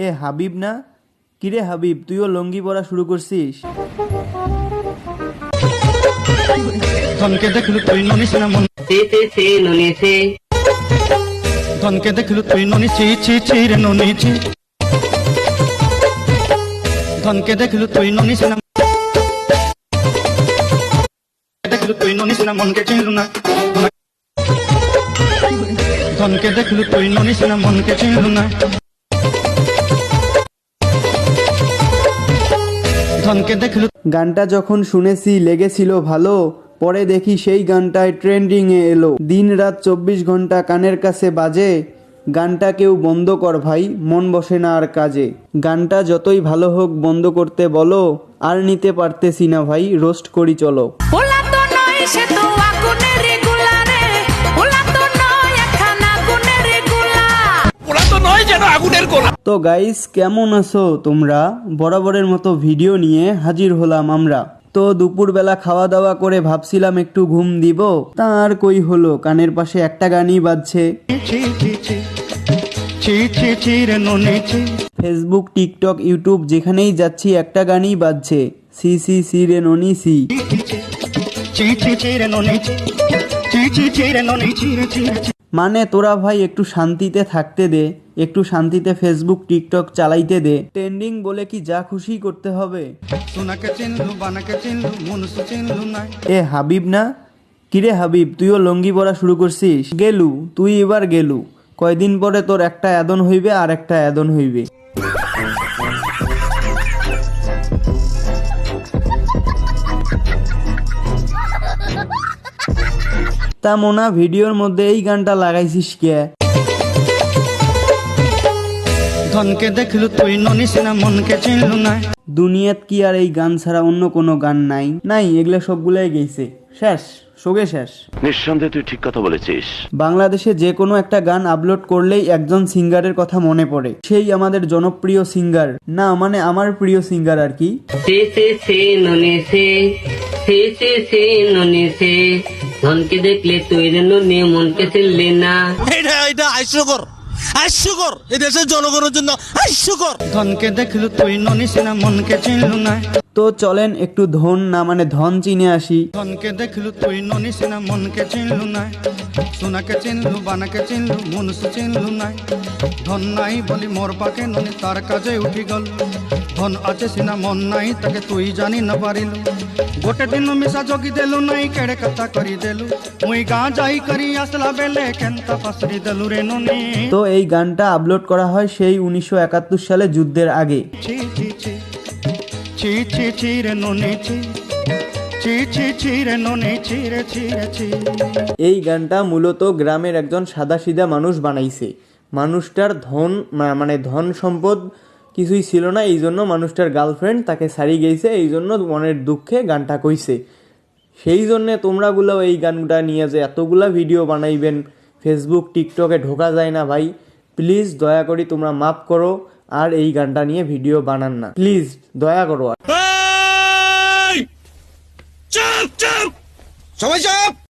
এ হাবিব না, কিরে হাবিব, তুইও লঙ্গি পরা শুরু করছিস? ধনকে দেখলু তুই ননিস না মন সে ননিছে ধনকে দেখলু তুই ননি ছি রে ননিছি ধনকে দেখলু তুই ননিস না দেখলু তুই ননিস না মনকে চিনলু না ধনকে দেখলু তুই ননিস না মনকে চিনলু না ধনকে দেখলু। গানটা যখন শুনেছি লেগেছিল ভালো, পরে দেখি সেই গানটায় ট্রেন্ডিং এ এলো। দিন রাত 24 ঘন্টা কানের কাছে বাজে, গানটা কেউ বন্ধ কর ভাই, মন বসে না আর কাজে। গানটা যতই ভালো হোক বন্ধ করতে বলো, আর নিতে পারতেছি না ভাই, রোস্ট করি চলো। তো গাইস, কেমন আছো তোমরা? বরাবরের মতো ভিডিও নিয়ে হাজির হলাম আমরা। তো দুপুরবেলা খাওয়া দাওয়া করে ভাবছিলাম একটু ঘুম দিব, তার কই হলো, কানের পাশে একটা গানই বাজছে। ফেসবুক, টিকটক, ইউটিউব যেখানেই যাচ্ছি একটা গানই বাজছে, সি সি সি রে ননি সি। মানে তোরা ভাই একটু শান্তিতে থাকতে দে, একটু শান্তিতে ফেসবুক টিকটক চালাইতে দে। ট্রেন্ডিং বলে কি যা খুশি করতে হবে? এ হাবিব না, কিরে হাবিব, তুইও লঙ্গি পরা শুরু করছিস? গেলু তুই, এবার গেলু। কয়দিন পরে তোর একটা অ্যাদন হইবে আর একটা অ্যাদন হইবে। তা মোনা, ভিডিওর মধ্যে এই গানটা লাগাইছিস কে? ধনকে দেখলু তুই ননিস না মনকে চিনলু না। দুনিয়াত কি আর এই গান ছাড়া অন্য কোনো গান নাই? নাই, এগুলা সবগুলাই গেছে, শেষ, সোগে শেষ। নিঃসন্দেহে তুই ঠিক কথা বলেছিস। বাংলাদেশে যে কোনো একটা গান আপলোড করলেই একজন সিঙ্গারের কথা মনে পড়ে, সেই আমাদের জনপ্রিয় সিঙ্গার, না মানে আমার প্রিয় সিঙ্গার আর কি। ধনকে দেখলে তুই ননি মনকে চিনলি না। এটা হাস্যকর, হাস্যকর, এই দেশের জনগণের জন্য হাস্যকর। ধনকে দেখলু তুই ননিস না মনকে চিনলু না। তো চলেন একটু ধন না মানে ধন চিনে আসি। ধনকে দেখলু তুই ননিস না মনকে চিনলু না। সোনাকে চিনলু, বানাকে চিনলু, মনুষ চিনলু না। ধন নাই বলি মোর পাকে ননি তার কাজে উঠি গল। ধন আছে সিনা মন নাই তাকে তুই জানি না পারিলু। গোটে দিন মিশা জগি দেলু নাই, কেড়ে কথা করি দেলু। মুই গাঁ যাই করি আসলা বেলে কেনতা পাসরি দেলু রে ননি। তো এই গানটা আপলোড করা হয় সেই 1971 সালে, যুদ্ধের আগে। ছি ছি ছি ছি ছি ছি রে ননি ছি ছি ছি ছি রে ননি ছি রে ছি রে ছি। এই গানটা মূলত গ্রামের একজন সাদাসিধা মানুষ বানাইছে। মানুষটার ধন মানে ধন সম্পদ কিছুই ছিল না, এই জন্য মানুষটার গার্লফ্রেন্ড তাকে ছাড়ি গেছে, এই জন্য মনের দুঃখে গানটা কইছে। সেই জন্যে তোমরাগুলো এই গানটা নিয়ে যে এতগুলা ভিডিও বানাইবেন, ফেসবুক টিকটকে ঢোকা যায় না ভাই, প্লিজ দয়া করি তোমরা মাফ করো, আর এই গানটা নিয়ে ভিডিও বানান না, প্লিজ দয়া করো। চুপ চুপ, সবাই চুপ।